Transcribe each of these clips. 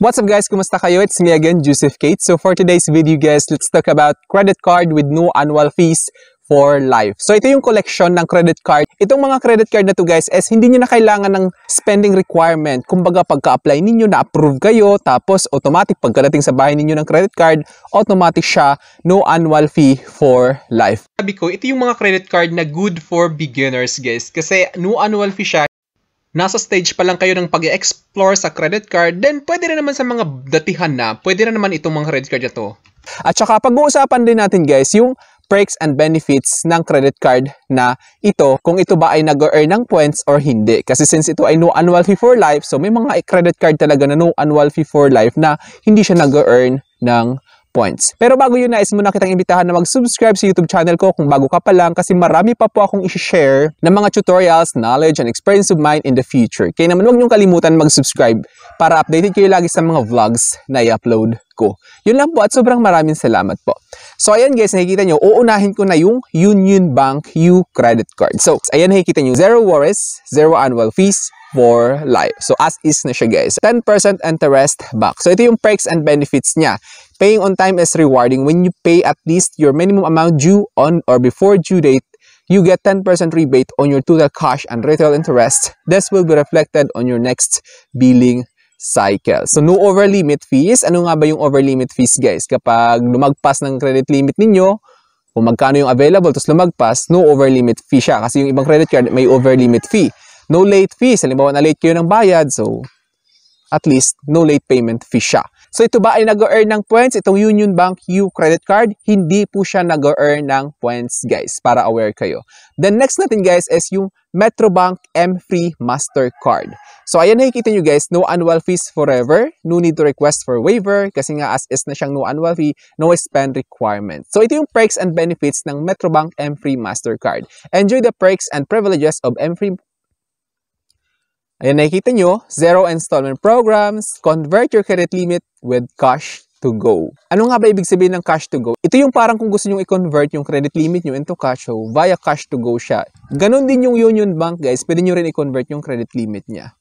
What's up guys? Kumusta kayo? It's me again, Joseph Kate. So for today's video guys, let's talk about credit card with no annual fees for life. So ito yung collection ng credit card. Itong mga credit card na to guys is hindi nyo na kailangan ng spending requirement. Kumbaga pagka-apply ninyo, na-approve kayo, tapos automatic pagkadating sa bahay ninyo ng credit card, automatic siya, no annual fee for life. Sabi ko, ito yung mga credit card na good for beginners guys. Kasi no annual fee siya. Nasa stage pa lang kayo ng pag-explore sa credit card, then pwede rin naman sa mga datihan na, pwede rin naman itong mga credit card na to. At saka pag-uusapan din natin guys, yung perks and benefits ng credit card na ito, kung ito ba ay nag-earn ng points or hindi. Kasi since ito ay no annual fee for life, so may mga credit card talaga na no annual fee for life na hindi siya nag-earn ng points. Pero bago yun, nais muna kitang imbitahan na mag-subscribe sa YouTube channel ko kung bago ka pa lang kasi marami pa po akong i-share ng mga tutorials, knowledge, and experience of mine in the future. Kaya naman huwag niyong kalimutan mag-subscribe para updated kayo lagi sa mga vlogs na i-upload ko. Yun lang po at sobrang maraming salamat po. So ayan guys, nakikita nyo, uunahin ko na yung Union Bank U Credit Card. So ayan, nakikita nyo, zero worries, zero annual fees for life. So as is na siya guys. 10% interest back. So ito yung perks and benefits niya. Paying on time is rewarding. When you pay at least your minimum amount due on or before due date, you get 10% rebate on your total cash and retail interest. This will be reflected on your next billing cycle. So no over limit fees. Ano nga ba yung over limit fees guys? Kapag lumagpas ng credit limit ninyo, kung magkano yung available tapos lumagpas, no over limit fee siya. Kasi yung ibang credit card may over limit fee. No late fees. Halimbawa na late kayo ng bayad, so at least no late payment fee siya. So ito ba ay nag-earn ng points? Itong Union Bank U Credit Card, hindi po siya nag-earn ng points guys, para aware kayo. Then next natin guys is yung Metrobank M-Free Mastercard. So ayan, nakikita nyo guys, no annual fees forever, no need to request for waiver kasi nga as is na siyang no annual fee, no spend requirement. So ito yung perks and benefits ng Metrobank M-Free Mastercard. Enjoy the perks and privileges of M-Free. Ayan, nakikita nyo, zero installment programs, convert your credit limit with cash to go. Ano nga ba ibig sabihin ng cash to go? Ito yung parang kung gusto nyo i-convert yung credit limit nyo into cash, so via cash to go siya. Ganon din yung Union Bank guys, pwede nyo rin i-convert yung credit limit niya.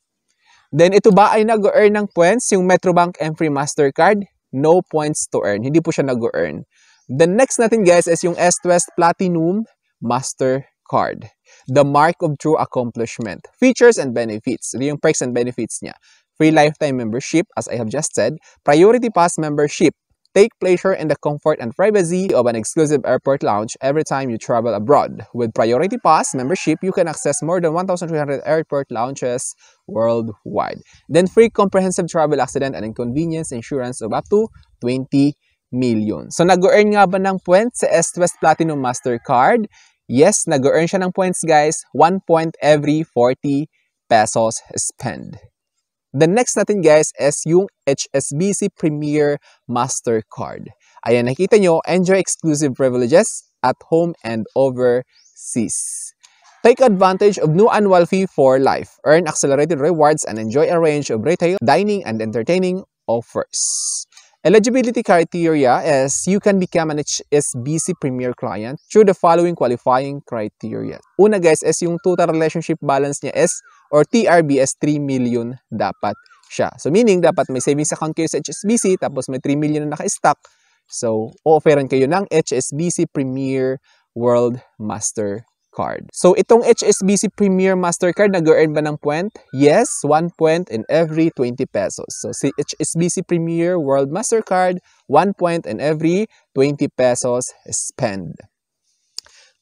Then ito ba ay nag-earn ng points? Yung Metrobank M-Free Mastercard, no points to earn. Hindi po siya nag-earn. The next natin guys is yung East-West Platinum Mastercard. The mark of true accomplishment. Features and benefits. Ito yung perks and benefits niya. Free lifetime membership, as I have just said. Priority Pass membership. Take pleasure in the comfort and privacy of an exclusive airport lounge every time you travel abroad. With Priority Pass membership, you can access more than 1,300 airport lounges worldwide. Then free comprehensive travel accident and inconvenience insurance of up to 20 million. So nag-earn nga ba ng points sa East-West Platinum Mastercard? Yes, nag-earn siya ng points guys. 1 point every 40 pesos spend. The next natin guys is yung HSBC Premier Mastercard. Ayan, nakita nyo, enjoy exclusive privileges at home and overseas. Take advantage of no annual fee for life. Earn accelerated rewards and enjoy a range of retail, dining, and entertaining offers. Eligibility criteria is you can become an HSBC Premier client through the following qualifying criteria. Una guys is yung total relationship balance niya is or TRBS 3 million dapat siya. So meaning dapat may savings account kayo sa HSBC tapos may 3 million na naka-stock. So o-offeran kayo ng HSBC Premier World Mastercard. So itong HSBC Premier Mastercard, nag-earn ba ng point? Yes, 1 point in every 20 pesos. So si HSBC Premier World Mastercard, 1 point in every 20 pesos spend.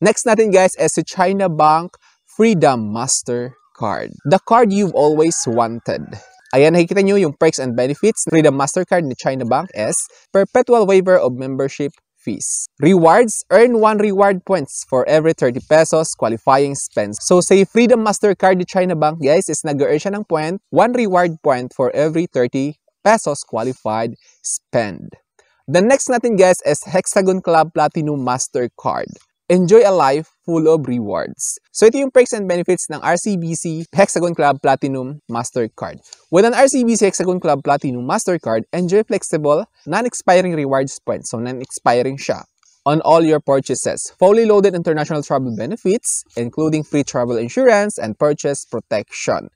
Next natin guys is si China Bank Freedom Mastercard. The card you've always wanted. Ayan, nakikita nyo yung perks and benefits. Freedom Mastercard ni China Bank is perpetual waiver of membership fees. Rewards, earn 1 reward points for every 30 pesos qualifying spends. So say Freedom Mastercard ni China Bank guys is nag-earn siya ng point, 1 reward point for every 30 pesos qualified spend. The next natin guys is Hexagon Club Platinum Mastercard. Enjoy a life full of rewards. So ito yung perks and benefits ng RCBC Hexagon Club Platinum Mastercard. With an RCBC Hexagon Club Platinum Mastercard, enjoy flexible, non-expiring rewards points. So non-expiring siya on all your purchases. Fully loaded international travel benefits, including free travel insurance and purchase protection.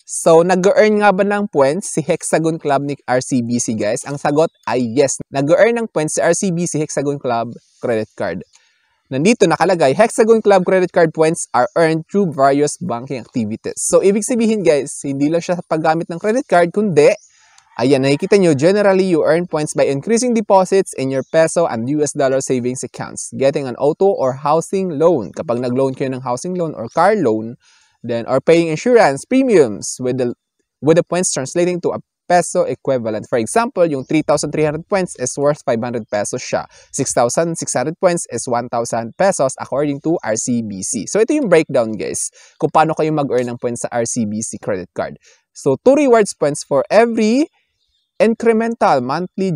So, nag-earn nga ba ng points si Hexagon Club ni RCBC guys? Ang sagot ay yes. Nag-earn ng points si RCBC Hexagon Club credit card. Nandito nakalagay, Hexagon Club credit card points are earned through various banking activities. So, ibig sabihin guys, hindi lang siya sa paggamit ng credit card, kundi, ayan, nakikita nyo, generally, you earn points by increasing deposits in your peso and US dollar savings accounts, getting an auto or housing loan. Kapag nag-loan kayo ng housing loan or car loan, then, or paying insurance premiums with the points translating to a peso equivalent. For example, yung 3,300 points is worth 500 pesos siya. 6,600 points is 1,000 pesos according to RCBC. So, ito yung breakdown guys, kung paano kayo mag-earn ng points sa RCBC credit card. So, 2 rewards points for every incremental monthly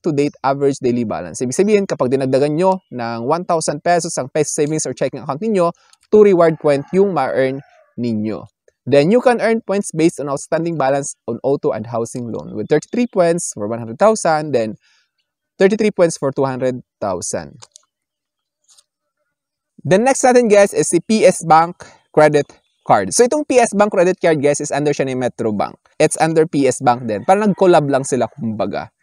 to date average daily balance. Ibig sabihin, kapag dinagdagan nyo ng 1,000 pesos ang peso savings or checking account ninyo, 2 reward point yung ma-earn ninyo. Then, you can earn points based on outstanding balance on auto and housing loan with 33 points for 100,000, then 33 points for 200,000. The next natin guys is si PS Bank Credit Card. So, itong PS Bank Credit Card guys is under siya ni Metro Bank. It's under PS Bank din. Parang nag-collab lang sila kumbaga.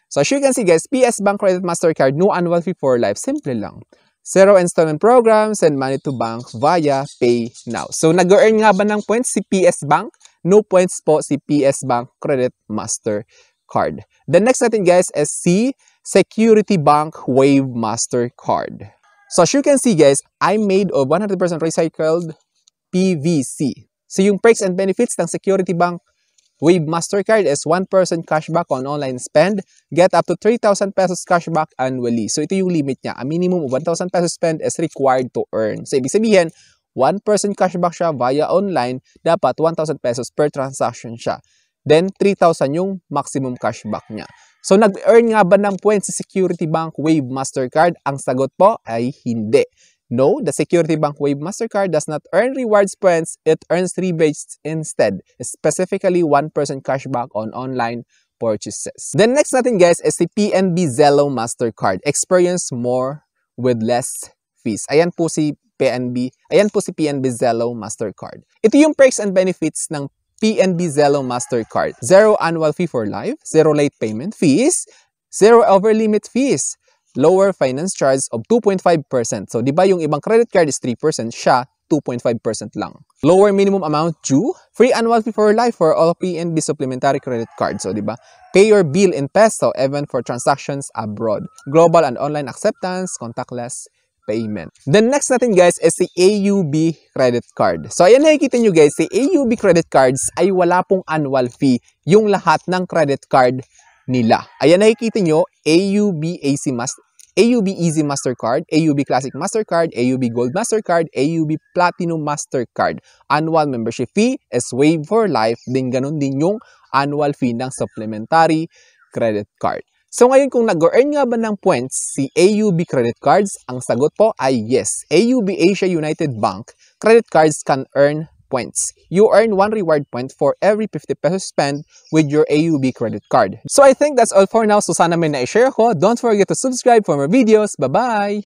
So, as you can see guys, PS Bank Credit Mastercard, no annual fee for life. Simple lang. 0 installment program, send money to bank via Pay Now. So, nag-earn nga ba ng points si PS Bank? No points po si PS Bank Credit Mastercard. The next natin guys is si Security Bank Wave Mastercard. So, as you can see guys, I'm made of 100% recycled PVC. So, yung perks and benefits ng Security Bank Wave Mastercard is 1% cashback on online spend, get up to 3,000 pesos cashback annually. So, ito yung limit niya. A minimum of 1,000 pesos spend is required to earn. So, ibig sabihin, 1% cashback siya via online, dapat 1,000 pesos per transaction siya. Then, 3,000 yung maximum cashback niya. So, nag-earn nga ba ng points sa Security Bank Wave Mastercard? Ang sagot po ay hindi. No, the Security Bank Wave Mastercard does not earn rewards points. It earns rebates instead, specifically 1% cashback on online purchases. Then next natin guys is si PNB Zelo Mastercard. Experience more with less fees. Ayan po si PNB Zelo Mastercard. Ito yung perks and benefits ng PNB Zelo Mastercard. 0 annual fee for life, 0 late payment fees, 0 over limit fees, lower finance charge of 2.5%. So, di ba yung ibang credit card is 3%, siya 2.5% lang. Lower minimum amount due, free annual fee for life for all PNB supplementary credit cards. So, di ba? Pay your bill in peso even for transactions abroad. Global and online acceptance, contactless payment. The next natin guys is si AUB credit card. So, ayan nakikita nyo guys, si AUB credit cards ay wala pong annual fee yung lahat ng credit card nila. Ayan nakikita nyo, AUB Easy Mastercard, AUB Classic Mastercard, AUB Gold Mastercard, AUB Platinum Mastercard. Annual membership fee is waived for life. Din ganun din yung annual fee ng supplementary credit card. So ngayon kung nag-earn nga ba ng points si AUB credit cards, ang sagot po ay yes. AUB Asia United Bank credit cards can earn points. You earn 1 reward point for every 50 pesos spend with your AUB credit card. So I think that's all for now. So sana may na-share ko. Don't forget to subscribe for more videos. Bye-bye!